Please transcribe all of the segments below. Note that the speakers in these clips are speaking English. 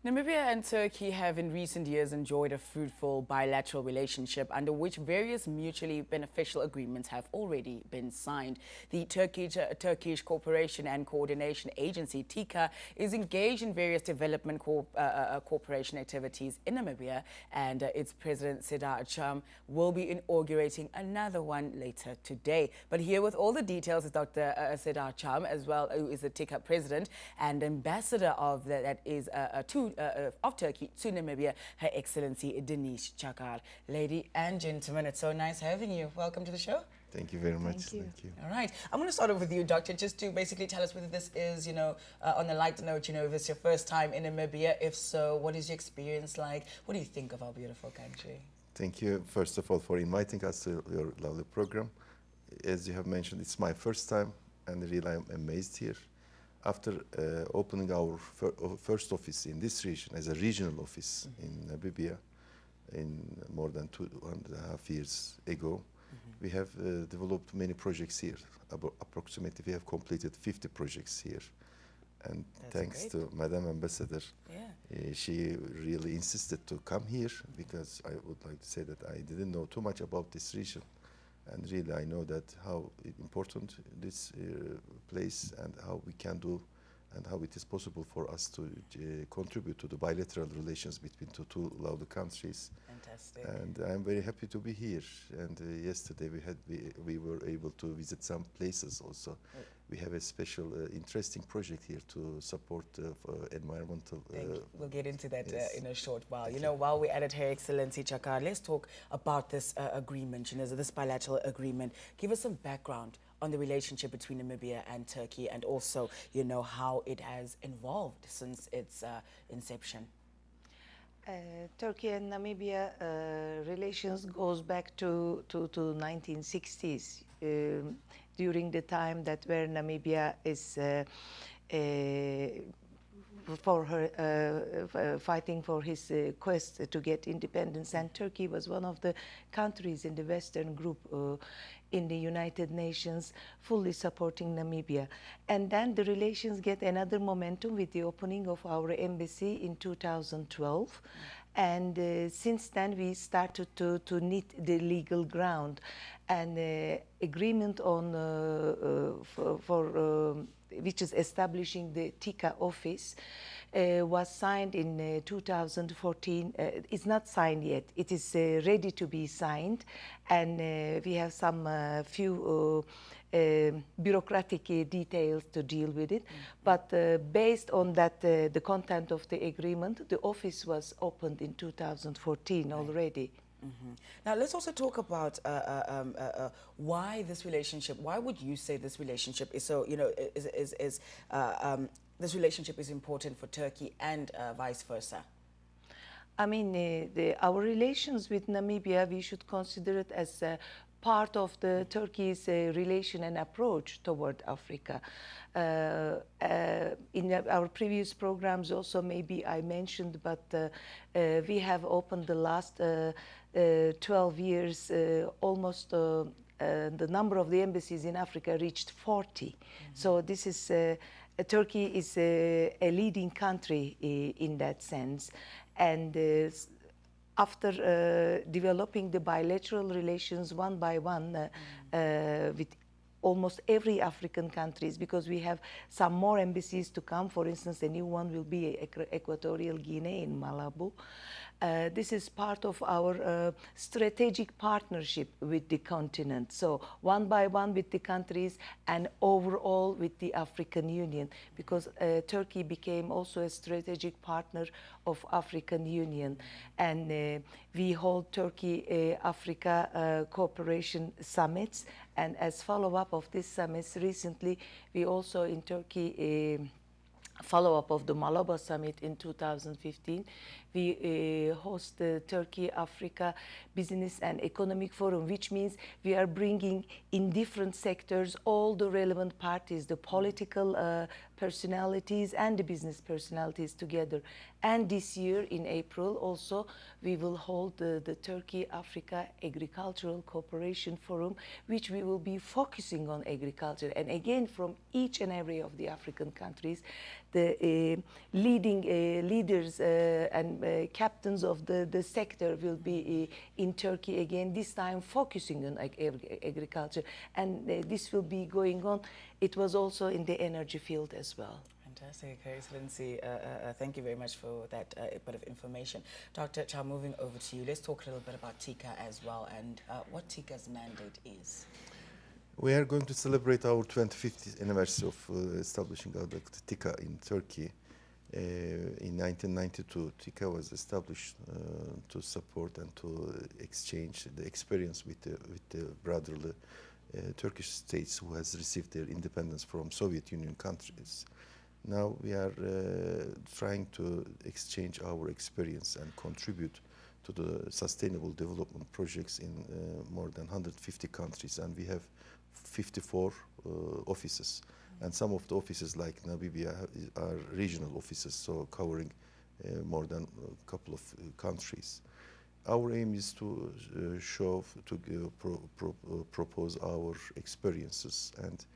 Namibia and Turkey have in recent years enjoyed a fruitful bilateral relationship under which various mutually beneficial agreements have already been signed. The Turkish Cooperation and Coordination Agency, TİKA, is engaged in various development cooperation activities in Namibia, and its president, Serdar will be inaugurating another one later today. But here with all the details is Dr. Serdar as well, who is the TİKA president and ambassador of of Turkey to Namibia, Her Excellency Denise Çakar. Lady and gentlemen, it's so nice having you. Welcome to the show. Thank you very much. Thank you. All right. I'm going to start off with you, Doctor, just to basically tell us whether this is, on a light note, if it's your first time in Namibia. If so, what is your experience like? What do you think of our beautiful country? Thank you, first of all, for inviting us to your lovely program. As you have mentioned, it's my first time, and really I'm amazed here. After opening our first office in this region as a regional office in Namibia in more than 2.5 years ago, we have developed many projects here. Approximately, we have completed 50 projects here. And That's thanks great. to Madam Ambassador, Yeah. she really insisted to come here because I would like to say that I didn't know too much about this region. And really, I know that how important this place and how we can do and how it is possible for us to contribute to the bilateral relations between the two lovely countries. Fantastic. And I'm very happy to be here. And yesterday we were able to visit some places also. We have a special, interesting project here to support environmental. We'll get into that yes. in a short while. Thank While we're at it, Her Excellency Çakar, let's talk about this agreement, this bilateral agreement. Give us some background on the relationship between Namibia and Turkey, and also, how it has evolved since its inception. Turkey and Namibia relations goes back to 1960s, during the time that where Namibia is fighting for his quest to get independence, and Turkey was one of the countries in the Western group in the United Nations fully supporting Namibia. And then the relations get another momentum with the opening of our embassy in 2012. And since then we started to knit the legal ground. And agreement on which is establishing the TİKA office was signed in 2014. It's not signed yet. It is ready to be signed, and we have some few bureaucratic details to deal with it. But based on that, the content of the agreement, the office was opened in 2014 already. Now, let's also talk about why this relationship. Why would you say this relationship is so? This relationship is important for Turkey and vice versa. I mean, our relations with Namibia, we should consider it as part of the Turkey's relation and approach toward Africa. In our previous programs also, maybe I mentioned, but we have opened the last 12 years, almost the number of the embassies in Africa reached 40. So this is, Turkey is a leading country in that sense. And after developing the bilateral relations one by one with almost every African countries, because we have some more embassies to come. For instance, a new one will be Equatorial Guinea in Malabo. This is part of our strategic partnership with the continent. So one by one with the countries and overall with the African Union, because Turkey became also a strategic partner of African Union. And we hold Turkey-Africa cooperation summits. And as follow-up of these summits, recently we also in Turkey follow-up of the Malabo summit in 2015, we host the Turkey-Africa Business and Economic Forum, which means we are bringing in different sectors all the relevant parties, the political personalities and the business personalities together. And this year in April also we will hold the Turkey-Africa Agricultural Cooperation Forum, which we will be focusing on agriculture. And again, from each and every of the African countries, the leading leaders and captains of the sector will be in Turkey again, this time focusing on agriculture. And this will be going on. It was also in the energy field as well. Fantastic, Her Excellency. Thank you very much for that bit of information. Dr. Chow, moving over to you, let's talk a little bit about TİKA as well and what TİKA's mandate is. We are going to celebrate our 25th anniversary of establishing the TİKA in Turkey. In 1992, TİKA was established to support and to exchange the experience with the brotherly Turkish states who has received their independence from Soviet Union countries. Now we are trying to exchange our experience and contribute to the sustainable development projects in more than 150 countries, and we have 54 offices. And some of the offices like Namibia are regional offices, so covering more than a couple of countries. Our aim is to propose our experiences, and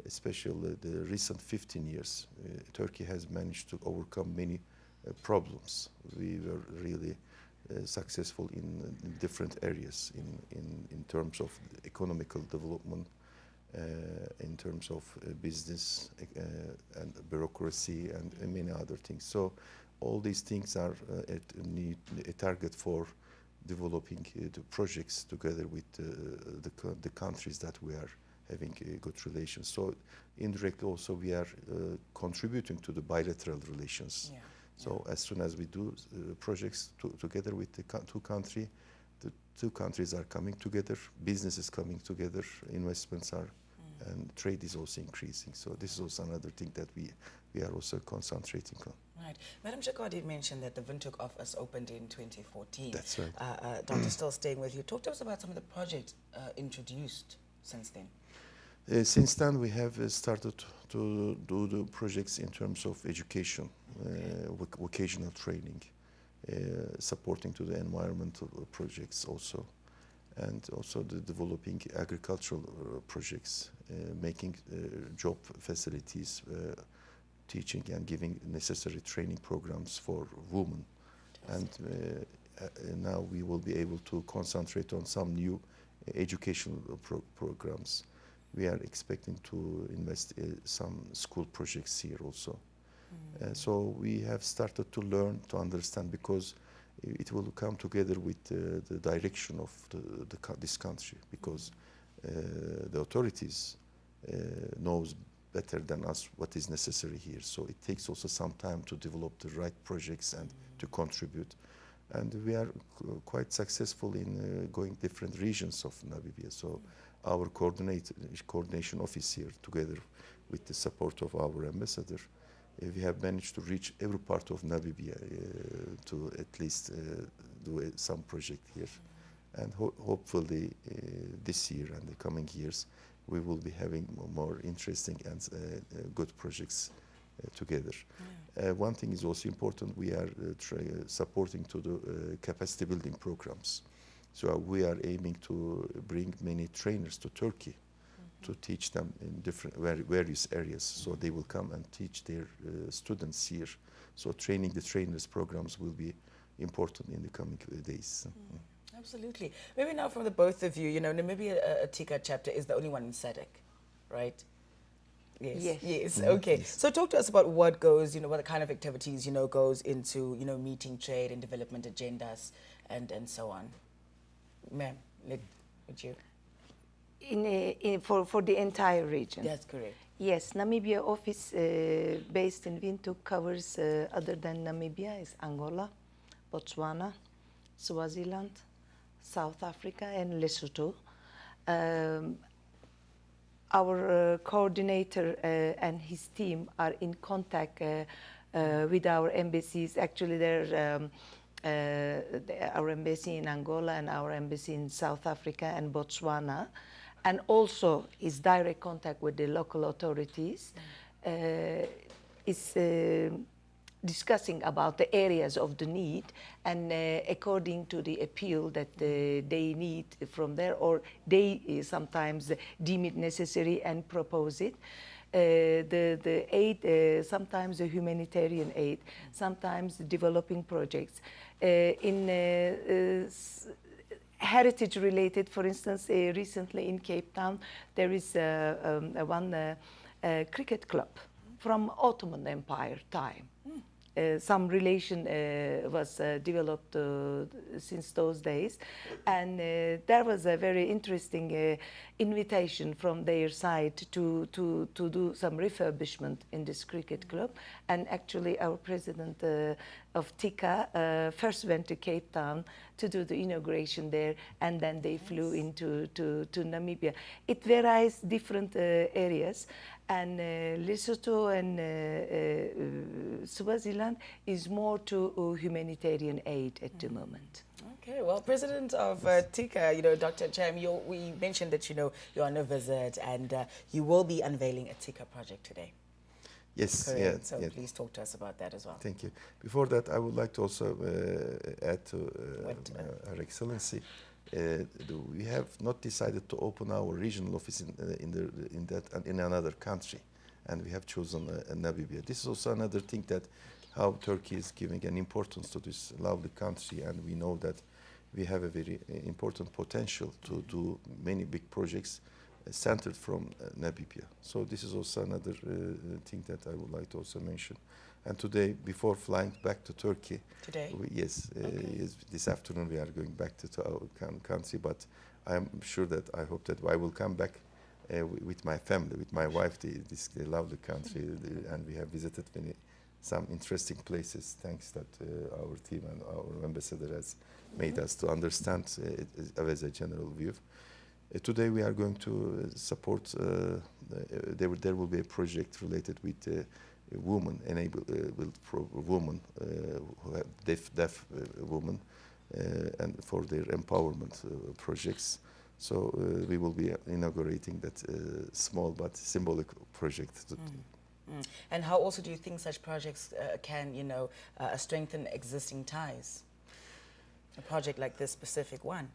especially the recent 15 years, Turkey has managed to overcome many problems. We were really successful in different areas in terms of economical development, in terms of business and bureaucracy and many other things. So all these things are a target for developing the projects together with the countries that we are having good relations. So indirectly also we are contributing to the bilateral relations. Yeah. So as soon as we do projects together with the two countries are coming together, business is coming together, investments are, and trade is also increasing. So this is also another thing that we are also concentrating on. Right. Madam Chakwa did mention that the Windhoek office opened in 2014. That's right. Doctor, still staying with you. Talk to us about some of the projects introduced since then. Since then, we have started to do the projects in terms of education, vocational training, supporting to the environmental projects also, and also the developing agricultural projects, making job facilities, teaching and giving necessary training programs for women. And now we will be able to concentrate on some new educational programs. We are expecting to invest some school projects here also. So we have started to learn, to understand, because it will come together with the direction of this country, because the authorities knows better than us what is necessary here. So it takes also some time to develop the right projects and to contribute. And we are quite successful in going different regions of Namibia. So our coordination office here, together with the support of our ambassador, we have managed to reach every part of Namibia to at least do some project here. And hopefully this year and the coming years, we will be having more interesting and good projects together. One thing is also important, we are supporting to the capacity building programs. So we are aiming to bring many trainers to Turkey to teach them in different various areas. So they will come and teach their students here. So training the trainers programs will be important in the coming days. Absolutely. Maybe now from the both of you, Namibia TİKA chapter is the only one in SADC, right? Yes. Yes. Okay. Yes. So talk to us about what goes, what the kind of activities, goes into, meeting trade and development agendas and so on. Ma'am, would you? For the entire region. That's correct. Yes, Namibia office based in Windhoek covers, other than Namibia, is Angola, Botswana, Swaziland, South Africa, and Lesotho. Our coordinator and his team are in contact with our embassies. Actually, there's our embassy in Angola and our embassy in South Africa and Botswana, and also is direct contact with the local authorities, is discussing about the areas of the need, and according to the appeal that they need from there, or they sometimes deem it necessary and propose it. the aid, sometimes the humanitarian aid, sometimes the developing projects. Heritage related, for instance, recently in Cape Town, there is one cricket club from Ottoman Empire time. Some relation was developed since those days, and there was a very interesting invitation from their side to do some refurbishment in this cricket club. And actually our president of TİKA first went to Cape Town to do the inauguration there, and then they flew into to Namibia. It varies different areas, and Lesotho and Swaziland is more to humanitarian aid at the moment. Okay, well, President of TİKA, Dr. Cham, we mentioned that, you're on a visit and you will be unveiling a TİKA project today. Yes, Correct. yeah. So yeah. please talk to us about that as well. Thank you. Before that, I would like to also add to Her Excellency. We have not decided to open our regional office in another country, and we have chosen Namibia. This is also another thing that how Turkey is giving an importance to this lovely country, and we know that we have a very important potential to do many big projects centered from Namibia. So this is also another thing that I would like to also mention. And today, before flying back to Turkey, yes, this afternoon we are going back to our country. But I'm sure that I hope that I will come back with my family, with my wife, this lovely country, and we have visited some interesting places. Thanks that our team and our ambassador has made us to understand as a general view. Today we are going to support. There will be a project related with. Women women who have deaf women and for their empowerment projects. So we will be inaugurating that small but symbolic project. And how also do you think such projects can, strengthen existing ties? A project like this specific one.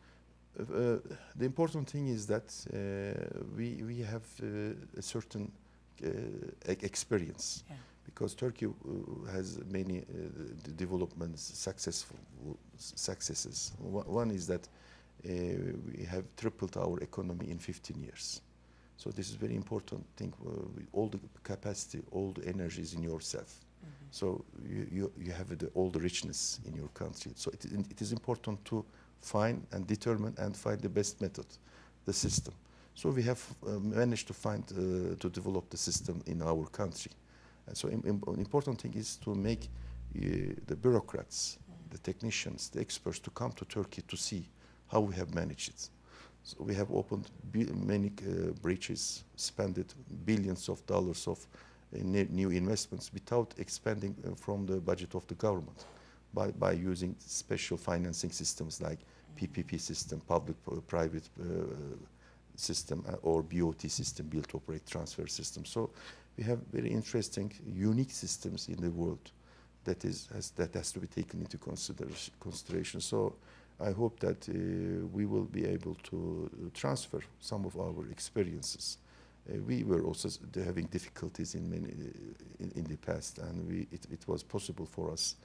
The important thing is that we have a certain experience, because Turkey has many successes. One is that we have tripled our economy in 15 years. So this is very important thing. All the capacity, all the energy is in yourself. So you have all the richness in your country. So it is important to find and determine and find the best method, the system. So we have managed to find, to develop the system in our country. And so important thing is to make the bureaucrats, the technicians, the experts to come to Turkey to see how we have managed it. So we have opened many bridges, spent billions of dollars of new investments without expanding from the budget of the government, by using special financing systems like PPP system, public-private system, or BOT system, build, operate, transfer system. So we have very interesting, unique systems in the world that has to be taken into consideration. So I hope that we will be able to transfer some of our experiences. We were also having difficulties in the past, and it was possible for us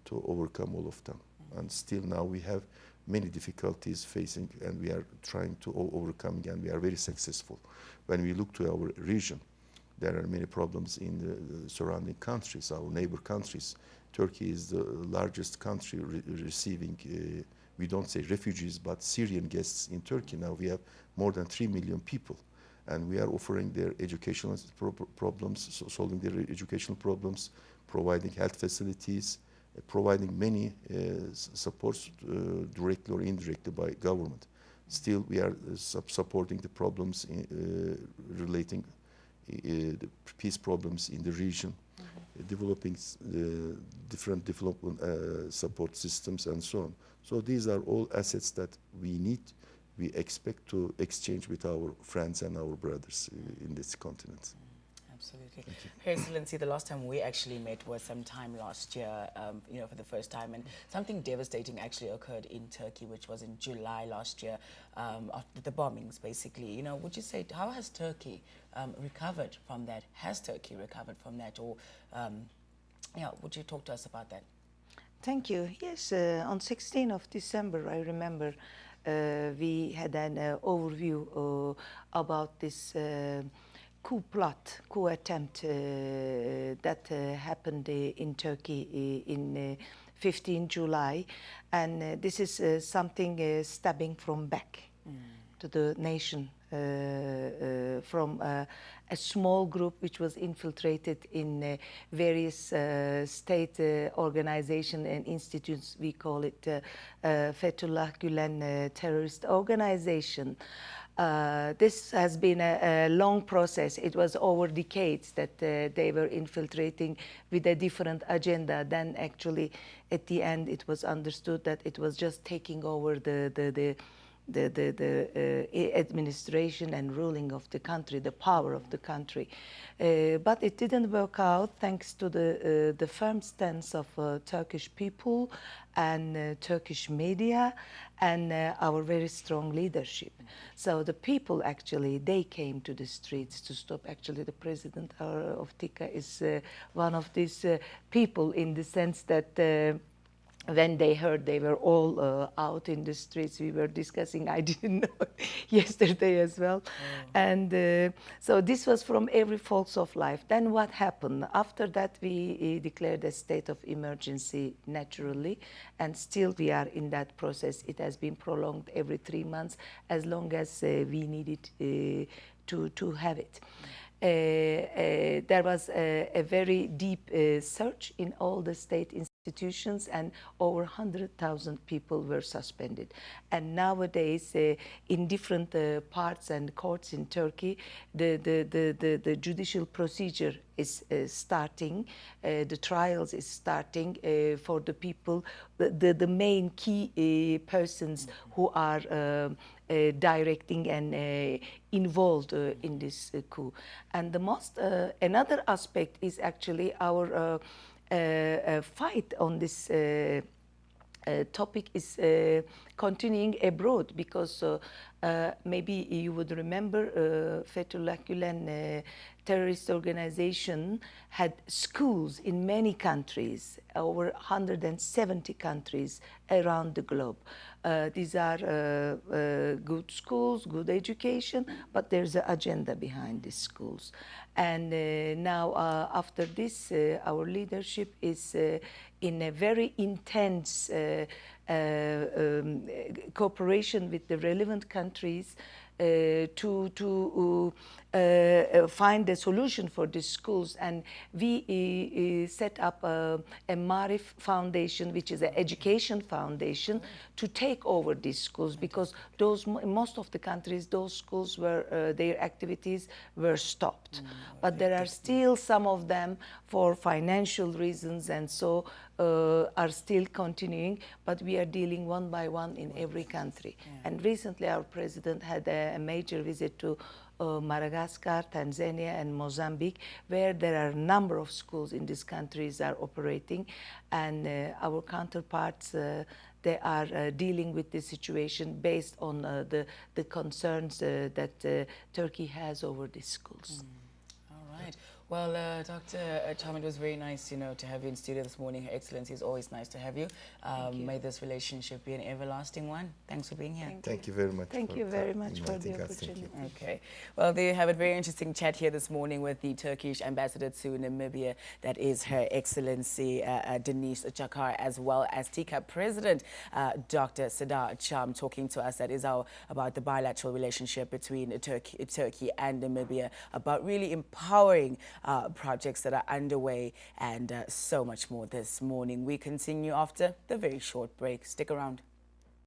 to overcome all of them. And still now we have many difficulties facing, and we are trying to overcome, and we are very successful. When we look to our region, there are many problems in the surrounding countries, our neighbor countries. Turkey is the largest country receiving, we don't say refugees, but Syrian guests in Turkey. Now we have more than 3 million people, and we are offering their educational problems, solving their educational problems, providing health facilities, providing many supports directly or indirectly by government. Still, we are supporting the problems relating the peace problems in the region, developing different development support systems and so on. So these are all assets that we expect to exchange with our friends and our brothers in this continent. Absolutely. Her Excellency, the last time we actually met was sometime last year, for the first time, and something devastating actually occurred in Turkey, which was in July last year, after the bombings, basically. Would you say, how has Turkey recovered from that? Has Turkey recovered from that? Or, would you talk to us about that? Thank you. Yes, on 16th of December, I remember we had an overview about this coup attempt that happened in Turkey in 15 July. And this is something stabbing from back to the nation from a small group which was infiltrated in various state organizations and institutes. We call it Fethullah Gülen terrorist organization. This has been a long process. It was over decades that they were infiltrating with a different agenda. Then actually at the end it was understood that it was just taking over the administration and ruling of the country, the power of the country. But it didn't work out thanks to the firm stance of Turkish people and Turkish media and our very strong leadership. So the people actually, they came to the streets to stop. Actually, the president of TİKA is one of these people, in the sense that when they heard they were all out in the streets, we were discussing, I didn't know yesterday as well. And so this was from every folks of life. Then what happened? After that, we declared a state of emergency naturally, and still we are in that process. It has been prolonged every 3 months, as long as we needed to have it. There was a very deep search in all the state institutions, and over 100,000 people were suspended. And nowadays, in different parts and courts in Turkey, the judicial procedure is starting, the trials is starting for the people, the main key persons who are directing and involved in this coup. And the most another aspect is actually our fight on this topic is continuing abroad, because maybe you would remember Fethullah Gülen terrorist organization had schools in many countries, over 170 countries around the globe. These are good schools, good education, but there's an agenda behind these schools. And now, after this, our leadership is in a very intense cooperation with the relevant countries to find a solution for these schools. And we set up a Marif Foundation, which is an education foundation, to take over these schools, because in most of the countries, those schools were their activities were stopped. But there are still some of them, for financial reasons and so, are still continuing, but we are dealing one by one in every country. And recently our president had a major visit to Madagascar, Tanzania and Mozambique, where there are a number of schools in these countries are operating, and our counterparts, they are dealing with the situation based on the concerns that Turkey has over these schools. All right. Well, Dr. Cham, it was very nice, to have you in studio this morning. Her Excellency, it's always nice to have you. May this relationship be an everlasting one. Thanks for being here. Thank you very much. Thank you very much for the opportunity. Okay. Well, there you have it. Very interesting chat here this morning with the Turkish ambassador to Namibia. That is Her Excellency Denise Çakar, as well as TİKA President Dr. Serdar Cham, talking to us. That is about the bilateral relationship between Turkey and Namibia, about really empowering projects that are underway, and so much more this morning. We continue after the very short break. Stick around.